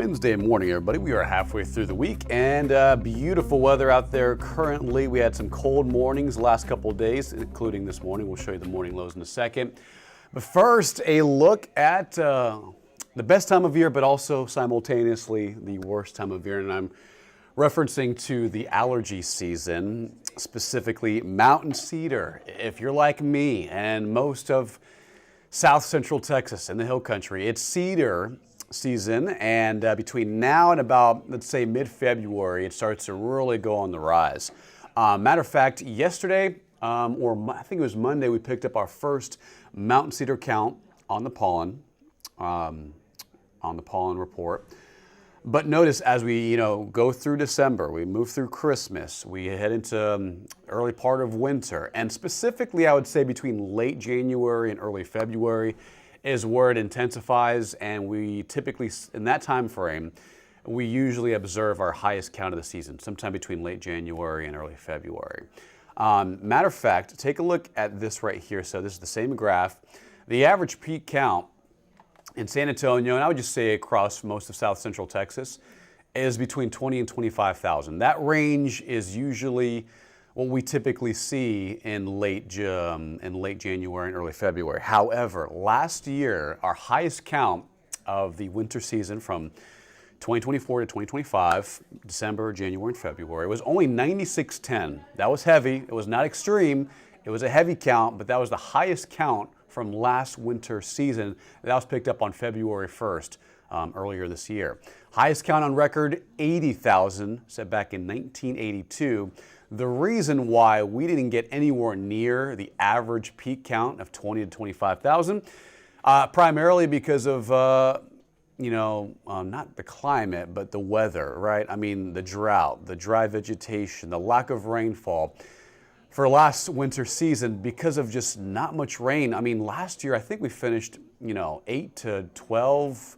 Wednesday morning, everybody. We are halfway through the week and beautiful weather out there currently. We had some cold mornings the last couple of days, including this morning. We'll show you the morning lows in a second. But first, a look at the best time of year, but also simultaneously the worst time of year. And I'm referencing to the allergy season, specifically mountain cedar. If you're like me and most of South Central Texas in the hill country, it's cedar season, and between now and about, let's say, mid-February, it starts to really go on the rise. Matter of fact, yesterday, or I think it was Monday, we picked up our first mountain cedar count on the pollen report. But notice as we go through December, we move through Christmas, we head into early part of winter, and specifically I would say between late January and early February is where it intensifies, and we typically, in that time frame, we usually observe our highest count of the season, sometime between late January and early February. Matter of fact, take a look at this right here. So this is the same graph. The average peak count in San Antonio, and I would just say across most of South Central Texas, is between 20 and 25,000. That range is usually what we typically see in late January and early February. However, last year, our highest count of the winter season from 2024 to 2025, December, January, and February, was only 9610. That was heavy. It was not extreme. It was a heavy count, but that was the highest count from last winter season. That was picked up on February 1st, earlier this year. Highest count on record, 80,000, set back in 1982. The reason why we didn't get anywhere near the average peak count of 20 to 25,000, primarily because of, not the climate, but the weather, right? I mean, the drought, the dry vegetation, the lack of rainfall. For last winter season, because of just not much rain, I mean, last year I think we finished, 8 to 12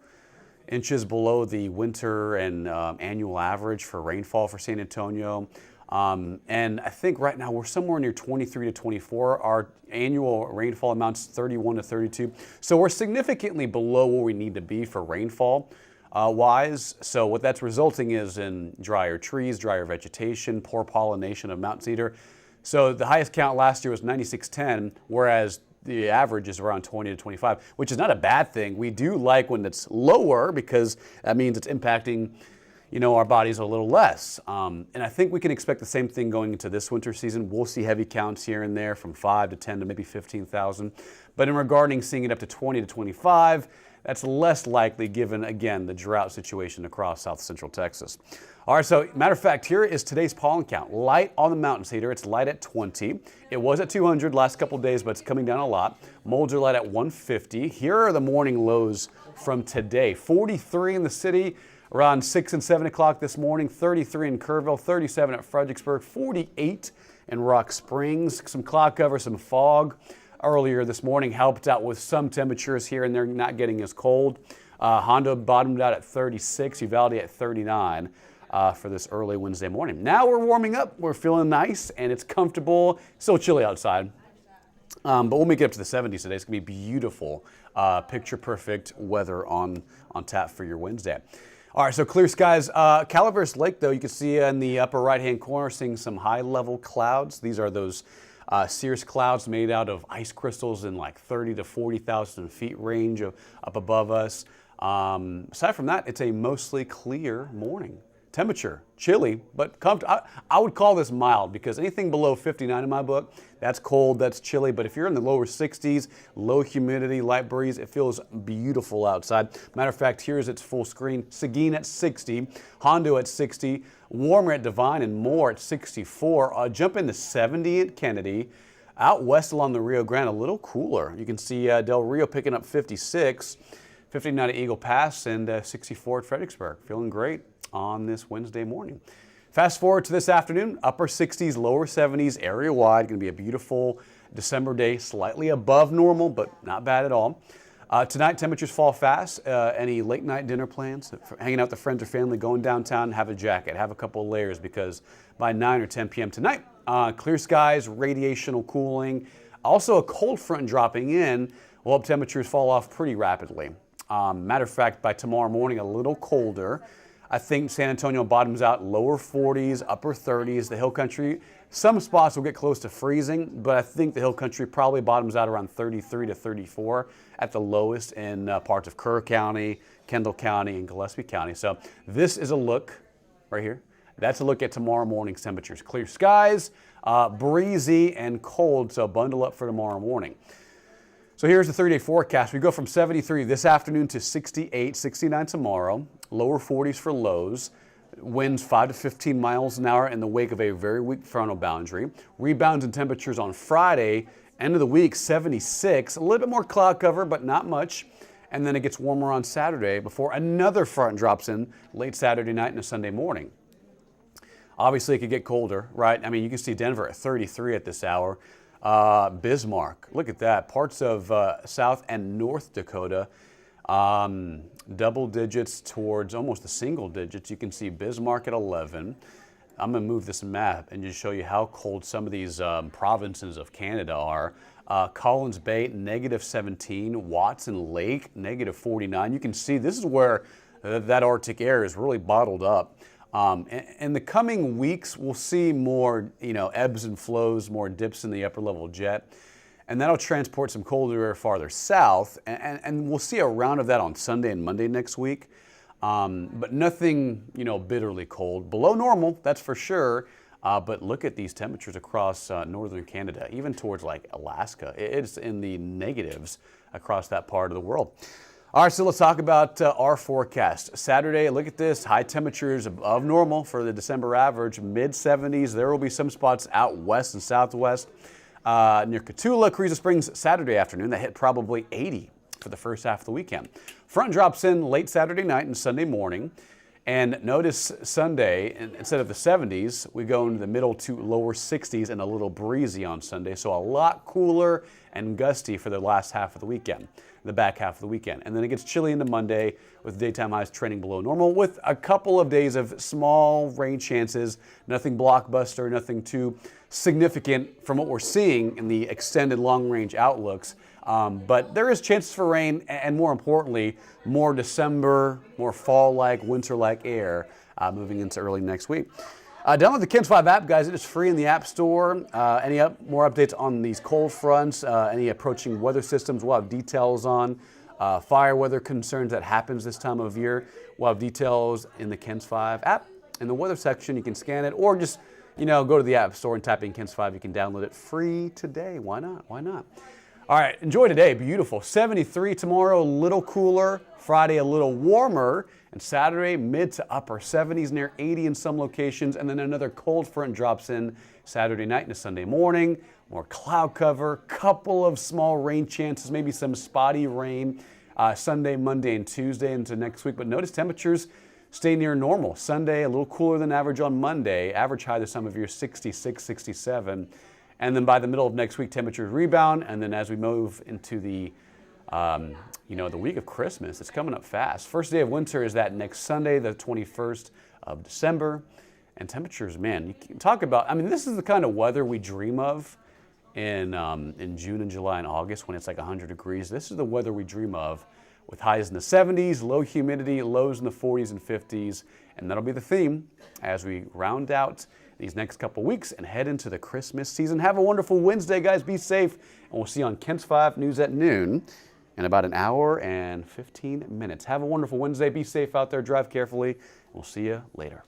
inches below the winter and annual average for rainfall for San Antonio. And I think right now we're somewhere near 23 to 24. Our annual rainfall amounts 31 to 32. So we're significantly below where we need to be for rainfall wise. So what that's resulting is in drier trees, drier vegetation, poor pollination of mountain cedar. So the highest count last year was 9610, whereas the average is around 20 to 25, which is not a bad thing. We do like when it's lower because that means it's impacting our bodies a little less. And I think we can expect the same thing going into this winter season. We'll see heavy counts here and there from 5 to 10 to maybe 15,000. But in regarding seeing it up to 20 to 25, that's less likely given, again, the drought situation across South Central Texas. All right, so matter of fact, here is today's pollen count. Light on the mountain cedar, it's light at 20. It was at 200 last couple of days, but it's coming down a lot. Molds are light at 150. Here are the morning lows from today. 43 in the city, around 6 and 7 o'clock this morning, 33 in Kerrville, 37 at Fredericksburg, 48 in Rock Springs. Some cloud cover, some fog earlier this morning helped out with some temperatures here and there not getting as cold. Hondo bottomed out at 36, Uvalde at 39 for this early Wednesday morning. Now we're warming up, we're feeling nice, and it's comfortable. Still chilly outside, but we'll make it up to the 70s today. It's gonna be beautiful, picture perfect weather on tap for your Wednesday. All right, so clear skies. Calaveras Lake, though, you can see in the upper right-hand corner, seeing some high-level clouds. These are those cirrus clouds made out of ice crystals in like 30 to 40,000 feet range up above us. Aside from that, it's a mostly clear morning. Temperature, chilly, but comfortable. I would call this mild because anything below 59 in my book, that's cold, that's chilly. But if you're in the lower 60s, low humidity, light breeze, it feels beautiful outside. Matter of fact, here's its full screen. Seguin at 60, Hondo at 60, warmer at Divine and Moore at 64. Jump into 70 at Kennedy. Out west along the Rio Grande, a little cooler. You can see Del Rio picking up 56, 59 at Eagle Pass, and 64 at Fredericksburg. Feeling great on this Wednesday morning. Fast forward to this afternoon, upper 60s, lower 70s, area-wide. Going to be a beautiful December day, slightly above normal, but not bad at all. Tonight, temperatures fall fast. Any late night dinner plans, hanging out with friends or family, going downtown, have a jacket, have a couple of layers because by 9 or 10 p.m. tonight, clear skies, radiational cooling. Also a cold front dropping in will help temperatures fall off pretty rapidly. Matter of fact, by tomorrow morning, a little colder. I think San Antonio bottoms out lower 40s, upper 30s. The Hill Country, some spots will get close to freezing, but I think the Hill Country probably bottoms out around 33 to 34 at the lowest in parts of Kerr County, Kendall County, and Gillespie County. So this is a look right here. That's a look at tomorrow morning's temperatures. Clear skies, breezy and cold, so bundle up for tomorrow morning. So here's the 30-day forecast. We go from 73 this afternoon to 68, 69 tomorrow, lower 40s for lows, winds 5 to 15 miles an hour in the wake of a very weak frontal boundary. Rebounds in temperatures on Friday, end of the week 76, a little bit more cloud cover, but not much. And then it gets warmer on Saturday before another front drops in late Saturday night and a Sunday morning. Obviously, it could get colder, right? I mean, you can see Denver at 33 at this hour. Bismarck, look at that. Parts of South and North Dakota, double digits towards almost the single digits. You can see Bismarck at 11. I'm going to move this map and just show you how cold some of these provinces of Canada are. Collins Bay, negative 17. Watson Lake, negative 49. You can see this is where that Arctic air is really bottled up. In the coming weeks, we'll see more, ebbs and flows, more dips in the upper level jet, and that'll transport some colder air farther south, and we'll see a round of that on Sunday and Monday next week, but nothing, bitterly cold. Below normal, that's for sure, but look at these temperatures across northern Canada, even towards like Alaska. It's in the negatives across that part of the world. All right, so let's talk about our forecast. Saturday, look at this, high temperatures above normal for the December average, mid-70s. There will be some spots out west and southwest. Near Cotulla, Carrizo Springs, Saturday afternoon, that hit probably 80 for the first half of the weekend. Front drops in late Saturday night and Sunday morning. And notice Sunday, instead of the 70s, we go into the middle to lower 60s and a little breezy on Sunday. So a lot cooler and gusty for the last half of the weekend, the back half of the weekend. And then it gets chilly into Monday with daytime highs trending below normal with a couple of days of small rain chances, nothing blockbuster, nothing too significant from what we're seeing in the extended long-range outlooks. But there is chances for rain and more importantly, more December, more fall-like, winter-like air moving into early next week. Download the KENS 5 app, guys. It is free in the App Store. More updates on these cold fronts, any approaching weather systems, we'll have details on. Fire weather concerns that happens this time of year, we'll have details in the KENS 5 app. In the weather section, you can scan it or just, go to the App Store and type in KENS 5. You can download it free today. Why not? Why not? All right, enjoy today. Beautiful. 73 tomorrow, a little cooler. Friday, a little warmer. And Saturday, mid to upper 70s, near 80 in some locations. And then another cold front drops in Saturday night into Sunday morning. More cloud cover, couple of small rain chances, maybe some spotty rain Sunday, Monday, and Tuesday into next week. But notice temperatures stay near normal. Sunday, a little cooler than average on Monday. Average high this time of year, 66, 67. And then by the middle of next week, temperatures rebound. And then as we move into the, the week of Christmas, it's coming up fast. First day of winter is that next Sunday, the 21st of December. And temperatures, man, you can talk about, this is the kind of weather we dream of in June and July and August when it's like 100 degrees. This is the weather we dream of with highs in the 70s, low humidity, lows in the 40s and 50s. And that'll be the theme as we round out these next couple weeks and head into the Christmas season. Have a wonderful Wednesday, guys. Be safe. And we'll see you on KENS 5 News at noon in about an hour and 15 minutes. Have a wonderful Wednesday. Be safe out there. Drive carefully. We'll see you later.